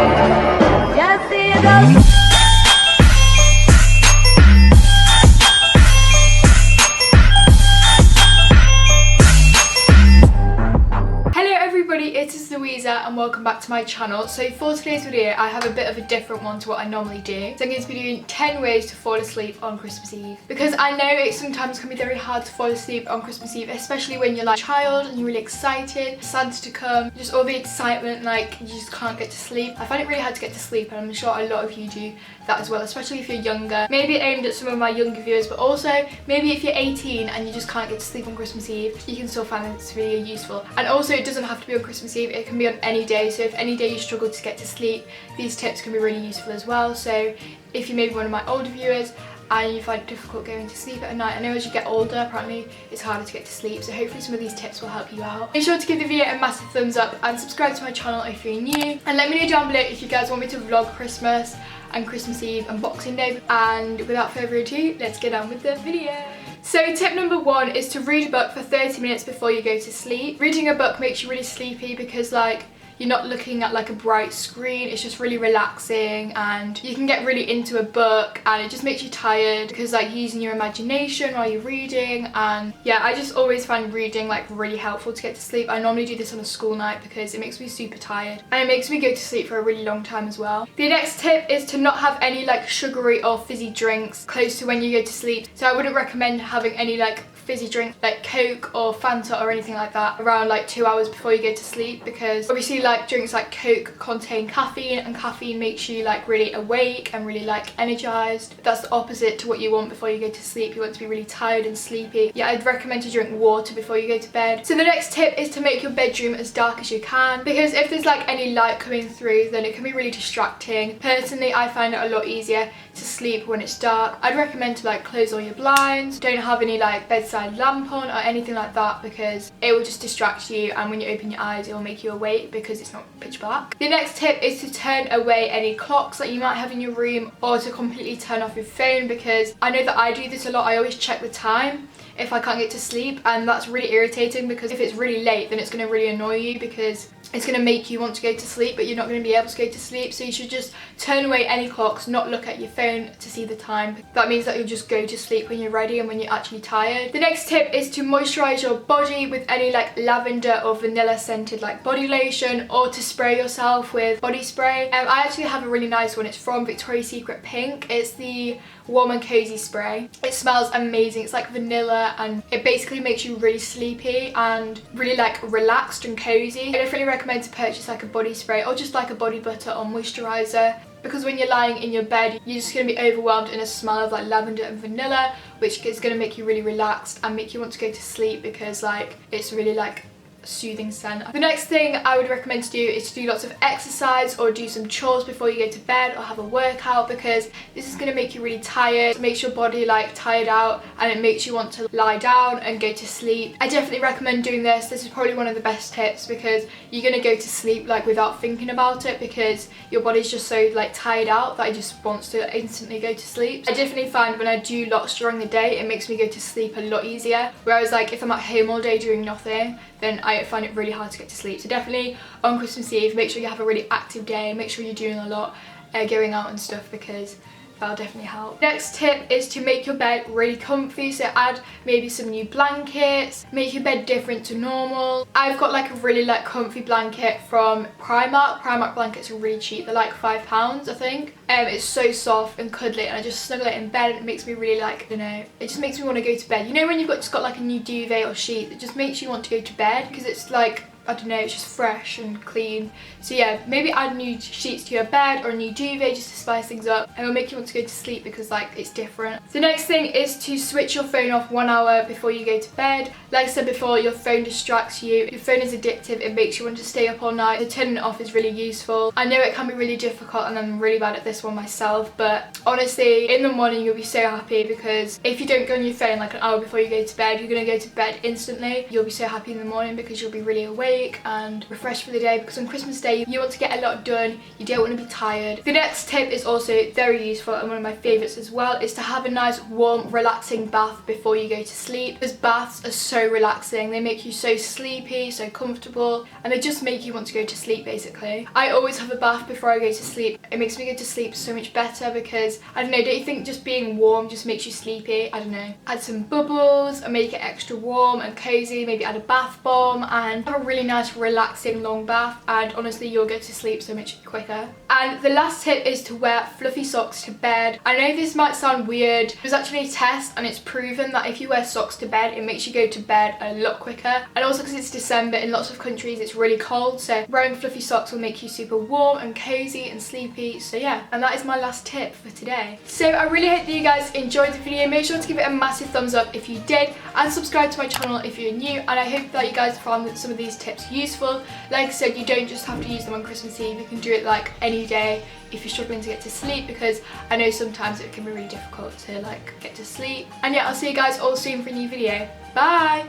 Just see it go. It is Louisa and welcome back to my channel. So for today's video I have a bit of a different one to what I normally do. So I'm going to be doing 10 ways to fall asleep on Christmas Eve, because I know it sometimes can be very hard to fall asleep on Christmas Eve, especially when you're like a child and you're really excited, Santa to come, just all the excitement, like you just can't get to sleep. I find it really hard to get to sleep, and I'm sure a lot of you do that as well, especially if you're younger. Maybe aimed at some of my younger viewers, but also maybe if you're 18 and you just can't get to sleep on Christmas Eve, you can still find this video useful. And also it doesn't have to be on Christmas Eve, it can be on any day. So if any day you struggle to get to sleep, these tips can be really useful as well. So if you're maybe one of my older viewers and you find it difficult going to sleep at night, I know as you get older apparently it's harder to get to sleep, so hopefully some of these tips will help you out. Make sure to give the video a massive thumbs up and subscribe to my channel if you're new, and let me know down below if you guys want me to vlog Christmas and Christmas Eve and Boxing Day. And without further ado, let's get on with the video. So tip number 1 is to read a book for 30 minutes before you go to sleep. Reading a book makes you really sleepy because like you're not looking at like a bright screen, it's just really relaxing, and you can get really into a book and it just makes you tired because like you're using your imagination while you're reading. And yeah, I just always find reading like really helpful to get to sleep. I normally do this on a school night because it makes me super tired and it makes me go to sleep for a really long time as well. The next tip is to not have any like sugary or fizzy drinks close to when you go to sleep. So I wouldn't recommend having any like fizzy drink like Coke or Fanta or anything like that around like 2 hours before you go to sleep, because obviously like drinks like Coke contain caffeine, and caffeine makes you like really awake and really like energized. That's the opposite to what you want before you go to sleep. You want to be really tired and sleepy. Yeah, I'd recommend to drink water before you go to bed. So the next tip is to make your bedroom as dark as you can, because if there's like any light coming through then it can be really distracting. Personally, I find it a lot easier to sleep when it's dark. I'd recommend to like close all your blinds, don't have any like bedside lamp on or anything like that, because it will just distract you, and when you open your eyes it will make you awake because it's not pitch black. The next tip is to turn away any clocks that you might have in your room, or to completely turn off your phone, because I know that I do this a lot. I always check the time if I can't get to sleep, and that's really irritating because if it's really late then it's going to really annoy you because it's going to make you want to go to sleep but you're not going to be able to go to sleep. So you should just turn away any clocks, not look at your phone to see the time. That means that you'll just go to sleep when you're ready and when you're actually tired. The next tip is to moisturize your body with any like lavender or vanilla scented like body lotion, or to spray yourself with body spray. I actually have a really nice one. It's from Victoria's Secret Pink. It's the Warm and Cozy spray. It smells amazing. It's like vanilla and it basically makes you really sleepy and really like relaxed and cozy. I definitely recommend to purchase like a body spray or just like a body butter or moisturizer, because when you're lying in your bed you're just going to be overwhelmed in a smell of like lavender and vanilla, which is going to make you really relaxed and make you want to go to sleep because like it's really like soothing scent. The next thing I would recommend to do is to do lots of exercise or do some chores before you go to bed, or have a workout, because this is going to make you really tired. It makes your body like tired out and it makes you want to lie down and go to sleep. I definitely recommend doing this. This is probably one of the best tips because you're going to go to sleep like without thinking about it, because your body's just so like tired out that it just wants to instantly go to sleep. I definitely find when I do lots during the day it makes me go to sleep a lot easier, whereas like if I'm at home all day doing nothing then I find it really hard to get to sleep. So definitely on Christmas Eve make sure you have a really active day, make sure you're doing a lot, going out and stuff, because that'll definitely help. Next tip is to make your bed really comfy. So add maybe some new blankets, make your bed different to normal. I've got like a really like comfy blanket from Primark. Primark blankets are really cheap, they're like £5 I think. It's so soft and cuddly and I just snuggle it in bed and it makes me really like, I don't know, it just makes me want to go to bed. You know when you've just got like a new duvet or sheet, it just makes you want to go to bed because it's like, I don't know, it's just fresh and clean. So yeah, maybe add new sheets to your bed or a new duvet just to spice things up, and it'll make you want to go to sleep because like it's different. The next thing is to switch your phone off 1 hour before you go to bed. Like I said before, your phone distracts you. Your phone is addictive, it makes you want to stay up all night. So turning it off is really useful. I know it can be really difficult and I'm really bad at this one myself, but honestly in the morning you'll be so happy, because if you don't go on your phone like an hour before you go to bed, you're going to go to bed instantly. You'll be so happy in the morning because you'll be really awake awake and refreshed for the day, because on Christmas Day you want to get a lot done, you don't want to be tired. The next tip is also very useful and one of my favourites as well, is to have a nice warm relaxing bath before you go to sleep, because baths are so relaxing. They make you so sleepy, so comfortable, and they just make you want to go to sleep basically. I always have a bath before I go to sleep. It makes me go to sleep so much better because, I don't know, don't you think just being warm just makes you sleepy? I don't know. Add some bubbles and make it extra warm and cozy, maybe add a bath bomb and have a really nice relaxing long bath, and honestly you'll go to sleep so much quicker. And the last tip is to wear fluffy socks to bed. I know this might sound weird. There's actually a test and it's proven that if you wear socks to bed, it makes you go to bed a lot quicker. And also because it's December, in lots of countries it's really cold, so wearing fluffy socks will make you super warm and cozy and sleepy. So yeah, and that is my last tip for today. So I really hope that you guys enjoyed the video. Make sure to give it a massive thumbs up if you did, and subscribe to my channel if you're new. And I hope that you guys found some of these tips useful. Like I said, you don't just have to use them on Christmas Eve, you can do it like any day if you're struggling to get to sleep, because I know sometimes it can be really difficult to like get to sleep. And yeah, I'll see you guys all soon for a new video. Bye!